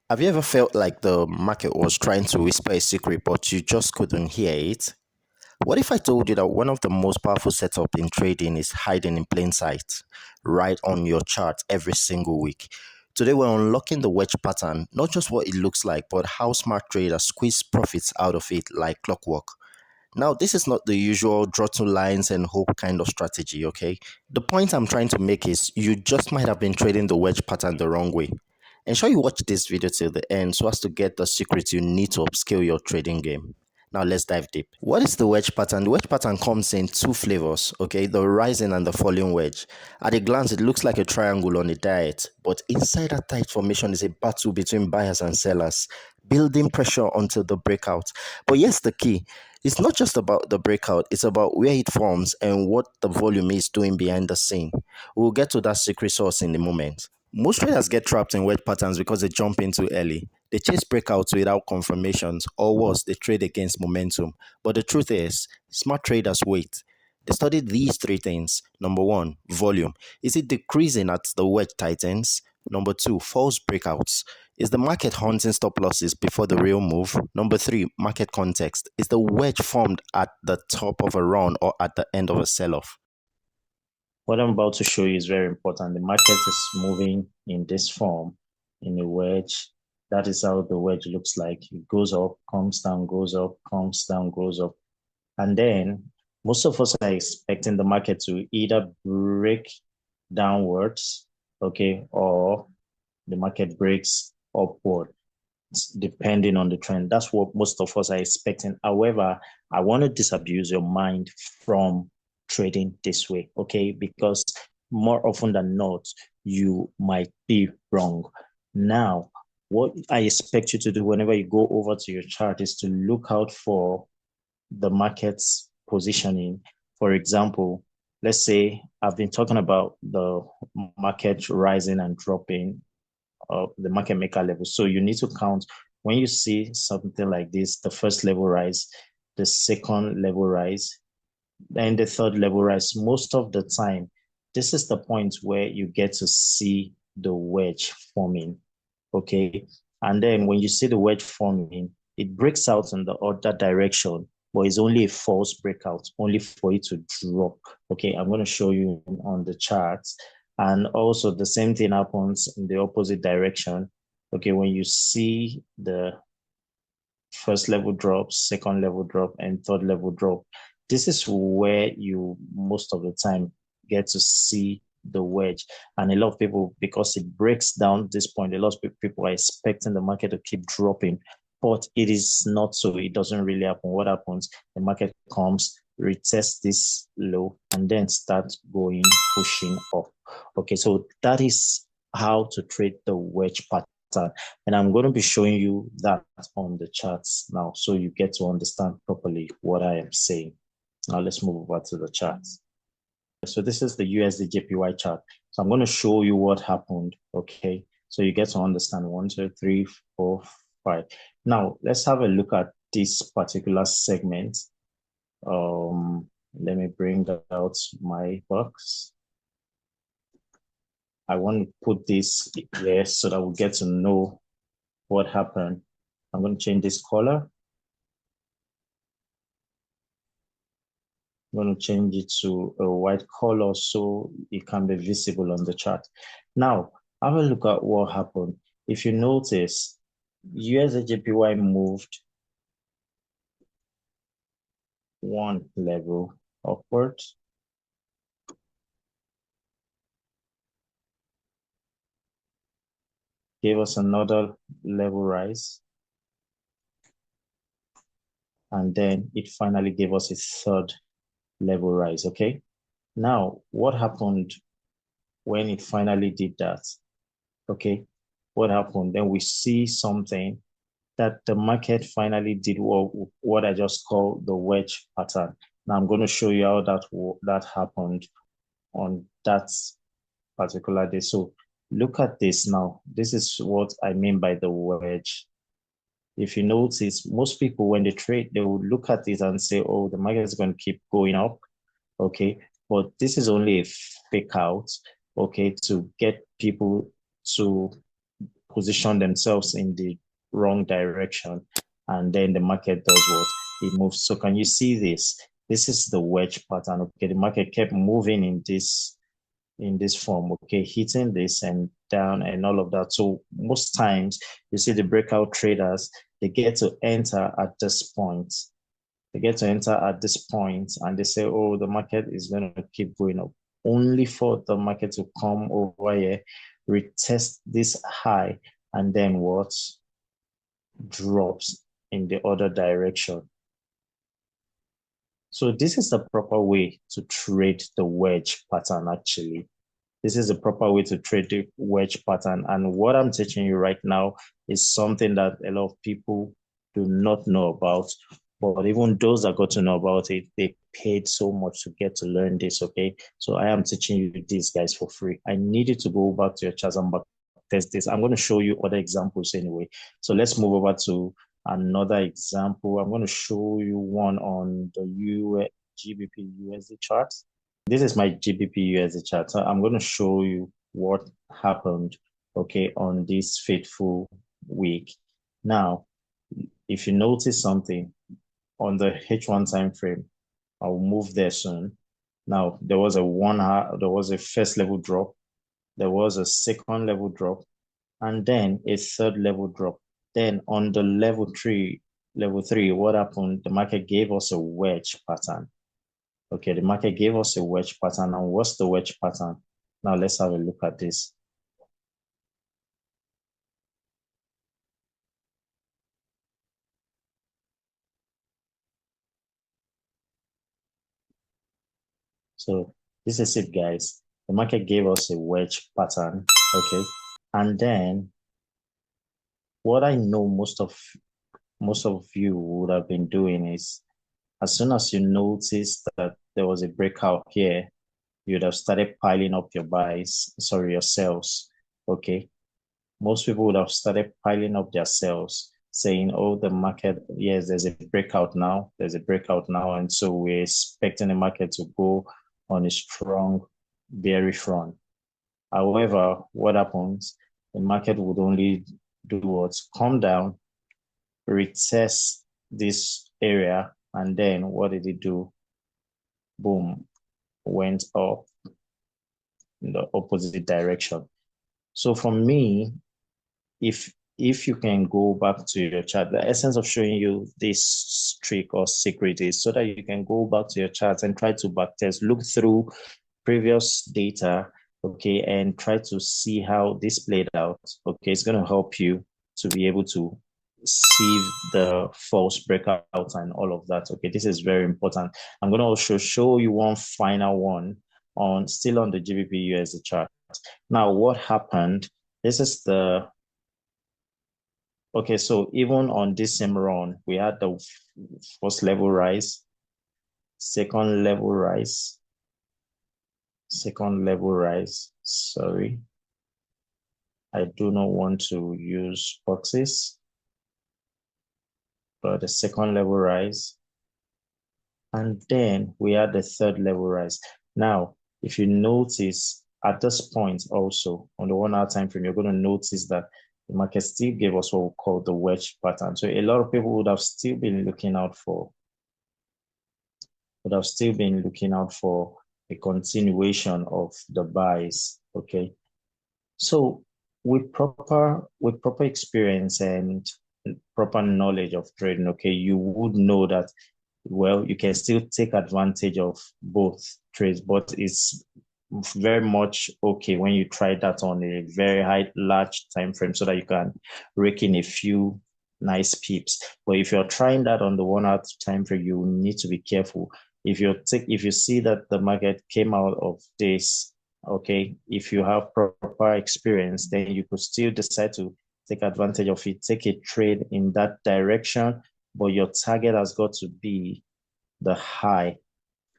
Have you ever felt like the market was trying to whisper a secret, but you just couldn't hear it? What if I told you that one of the most powerful setup in trading is hiding in plain sight, right on your chart every single week? Today we're unlocking the wedge pattern, not just what it looks like, but how smart traders squeeze profits out of it like clockwork. Now, this is not the usual draw two lines and hope kind of strategy, okay? The point I'm trying to make is you just might have been trading the wedge pattern the wrong way. Ensure you watch this video till the end so as to get the secrets you need to upscale your trading game. Now let's dive deep. What is the wedge pattern? The wedge pattern comes in two flavors, okay? The rising and the falling wedge. At a glance, it looks like a triangle on a diet, but inside that tight formation is a battle between buyers and sellers, building pressure until the breakout. But here's the key. It's not just about the breakout, it's about where it forms and what the volume is doing behind the scene. We'll get to that secret sauce in a moment. Most traders get trapped in wedge patterns because they jump in too early. They chase breakouts without confirmations, or worse, they trade against momentum. But the truth is, smart traders wait. They study these three things. Number one, volume. Is it decreasing at the wedge tightens? Number two, false breakouts. Is the market hunting stop losses before the real move? Number three, market context. Is the wedge formed at the top of a run or at the end of a sell off? What I'm about to show you is very important. The market is moving in this form, in a wedge. That is how the wedge looks like. It goes up, comes down, goes up, comes down, goes up. And then most of us are expecting the market to either break downwards, okay, or the market breaks upward, depending on the trend. That's what most of us are expecting. However, I want to disabuse your mind from trading this way, okay? Because more often than not, you might be wrong. Now, what I expect you to do whenever you go over to your chart is to look out for the market's positioning. For example, let's say I've been talking about the market rising and dropping, the market maker level. So you need to count when you see something like this, the first level rise, the second level rise, then the third level rise. Most of the time, this is the point where you get to see the wedge forming. Okay. And then when you see the wedge forming, it breaks out in the other direction, but it's only a false breakout, only for it to drop. Okay. I'm going to show you on the charts. And also the same thing happens in the opposite direction. Okay. When you see the first level drop, second level drop, and third level drop, this is where you most of the time get to see the wedge. And a lot of people, because it breaks down this point, a lot of people are expecting the market to keep dropping, but it is not so. It doesn't really happen. What happens? The market comes, retests this low, and then starts going, pushing up. Okay, so that is how to trade the wedge pattern. And I'm going to be showing you that on the charts now, so you get to understand properly what I am saying. Now let's move over to the charts. So this is the USD JPY chart. So I'm going to show you what happened, okay? So you get to understand 1, 2, 3, 4, 5. Now let's have a look at this particular segment. Let me bring out my box. I want to put this here so that we get to know what happened. I'm going to change this color. I'm going to change it to a white color so it can be visible on the chart. Now, have a look at what happened. If you notice, USDJPY moved one level upwards. Gave us another level rise. And then it finally gave us a third level rise, okay? Now, what happened when it finally did that? Okay, what happened? Then we see something that the market finally did what I just call the wedge pattern. Now I'm going to show you how that happened on that particular day. So look at this now. This is what I mean by the wedge. If you notice, most people, when they trade, they would look at it and say, oh, the market is going to keep going up. Okay. But this is only a fake out, okay, to get people to position themselves in the wrong direction, and then the market does what? It moves. So can you see this? This is the wedge pattern. Okay, the market kept moving in this form, okay, hitting this and down and all of that. So most times you see the breakout traders, they get to enter at this point. They get to enter at this point and they say, oh, the market is going to keep going up, only for the market to come over here, retest this high, and then what? Drops in the other direction. So this is the proper way to trade the wedge pattern, actually. This is the proper way to trade the wedge pattern. And what I'm teaching you right now is something that a lot of people do not know about. But even those that got to know about it, they paid so much to get to learn this, okay? So I am teaching you these guys for free. I need you to go back to your charts and back test this. I'm going to show you other examples anyway. So let's move over to another example. I'm going to show you one on the GBP USD chart. This is my GBP USD chart. So I'm going to show you what happened, okay, on this fateful week. Now, if you notice something on the H1 time frame, I'll move there soon. Now, there was a first level drop, there was a second level drop, and then a third level drop. Then on the level three, what happened? The market gave us a wedge pattern. Okay, the market gave us a wedge pattern. And what's the wedge pattern? Now let's have a look at this. So this is it, guys. The market gave us a wedge pattern, okay? And then what I know most of you would have been doing is, as soon as you noticed that there was a breakout here, you'd have started piling up your your sells, okay? Most people would have started piling up their sells, saying, oh, the market, yes, there's a breakout now, and so we're expecting the market to go on a strong bearish run. However, what happens? The market would only do what? Come down, retest this area, and then what did it do? Boom, went up in the opposite direction. So for me, if you can go back to your chart, the essence of showing you this trick or secret is so that you can go back to your charts and try to backtest, look through previous data, okay, and try to see how this played out. Okay, it's going to help you to be able to see the false breakout and all of that. Okay, this is very important. I'm going to also show you one final one still on the GBP USD chart. Now, what happened? This is the okay, so even on this same run, we had the first level rise, second level rise, sorry. I do not want to use boxes, but the second level rise, and then we had the third level rise. Now, if you notice at this point also on the 1 hour time frame, you're going to notice that the market still gave us what we call the wedge pattern. So a lot of people would have still been looking out for a continuation of the buys. Okay. So with proper experience and proper knowledge of trading, okay, you would know that, well, you can still take advantage of both trades, but it's very much okay when you try that on a very large time frame so that you can rake in a few nice pips. But if you're trying that on the 1 hour time frame, you need to be careful. If you see that the market came out of this, okay, if you have proper experience, then you could still decide to take advantage of it, take a trade in that direction, but your target has got to be the high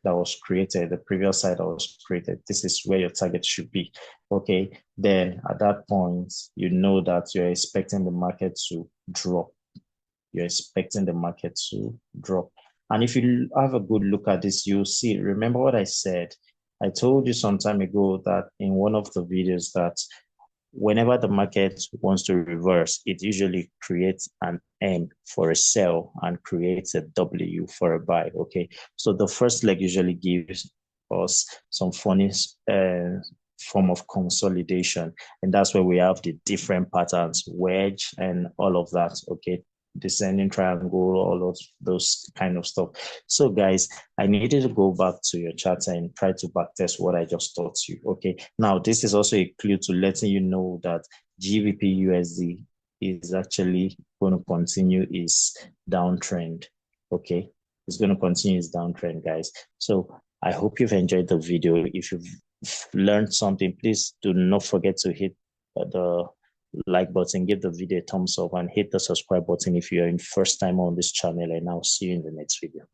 that was created, the previous side that was created. This is where your target should be. Okay, then at that point, you know that you're expecting the market to drop. And if you have a good look at this, you'll see, remember what I said. I told you some time ago that in one of the videos that whenever the market wants to reverse, it usually creates an M for a sell and creates a W for a buy. Okay, so the first leg usually gives us some funny form of consolidation, and that's where we have the different patterns, wedge, and all of that. Okay, descending triangle, all of those kind of stuff. So, guys, I needed to go back to your chart and try to backtest what I just taught you. Okay. Now, this is also a clue to letting you know that GBP USD is actually going to continue its downtrend. Okay. It's going to continue its downtrend, guys. So I hope you've enjoyed the video. If you've learned something, please do not forget to hit the like button, give the video a thumbs up, and hit the subscribe button if you're in first time on this channel. And I'll see you in the next video.